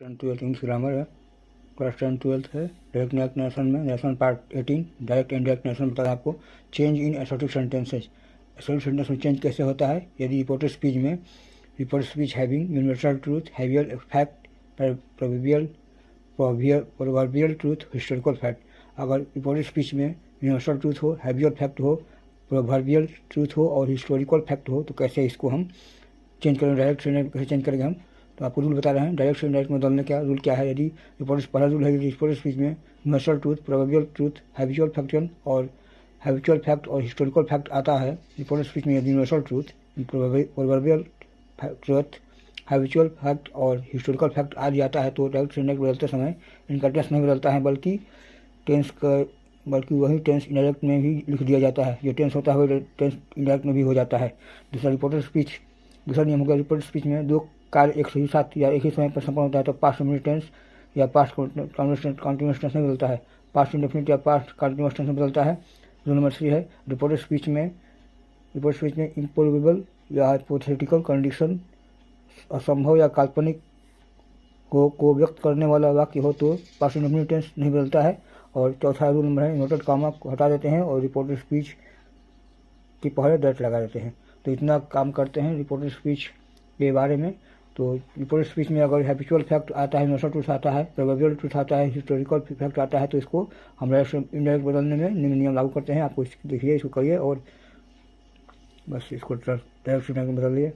10-12 English grammar है। Class 10-12 है। Direct indirect narration में narration part 18 direct indirect narration बताया आपको। Change in assertive sentences, assertive sentence में चेंज कैसे होता है। यदि रिपोर्टेड स्पीच में reported speech having universal truth, हैवियल fact, proverbial truth, historical fact. अगर रिपोर्टेड स्पीच में यूनिवर्सल ट्रूथ हो, हैवियल फैक्ट हो, प्रोवर्बियल ट्रूथ हो और हिस्टोरिकल फैक्ट हो तो कैसे इसको हम चेंज करेंगे, डायरेक्ट से कैसे चेंज करेंगे हम, तो आपको रूल बता रहे हैं। डायरेक्ट से इनडायरेक्ट में बदलने का रूल क्या है। यदि रिपोर्ट पहला रूल है, रिपोर्टेड स्पीच में universal truth, probable truth, habitual faction और हैबिचुअल फैक्ट और हिस्टोरिकल फैक्ट आता है। रिपोर्टेड स्पीच में यदि universal truth, probable truth, habitual fact और हिस्टोरिकल फैक्ट आ जाता है तो डायरेक्ट से इनडायरेक्ट बदलते समय इनका टेंस नहीं बदलता है, बल्कि वही टेंस इनडायरेक्ट में भी लिख दिया जाता है। जो टेंस होता है वही टेंस इनडायरेक्ट में भी हो जाता है। दूसरा नियम होगा, रिपोर्टेड स्पीच में दो कार्य एक ही साथ या एक ही समय पर संपन्न होता है तो पास्ट इंडेफिनिट टेंस या पास्ट कंटिन्यूअस टेंस नहीं बदलता है, पास्ट इंडेफिनिट या पास्ट कंटिन्यूअस टेंस में बदलता है। रूल नंबर 3 है, रिपोर्टेड स्पीच में इम्प्रोबेबल या हाइपोथेटिकल कंडीशन, असंभव या काल्पनिक को व्यक्त करने वाला वाक्य हो तो पास्ट इंडेफिनिट टेंस नहीं बदलता है। और चौथा रूल नंबर है, इन्वर्टेड कॉमा को हटा देते हैं और रिपोर्टेड स्पीच के पहले दैट लगा देते हैं। तो इतना काम करते हैं रिपोर्टेड स्पीच के बारे में। तो रिपोर्टेड स्पीच में अगर हैबिचुअल फैक्ट आता है, यूनिवर्सल ट्रूथ आता है, प्रोबेबल ट्रूथ आता है, हिस्टोरिकल फैक्ट आता है तो इसको हम डायरेक्ट इनडायरेक्ट बदलने में निम्न नियम लागू करते हैं। आपको देखिए, इसको करिए और बस इसको डायरेक्ट इनडायरेक्ट बदल दिए।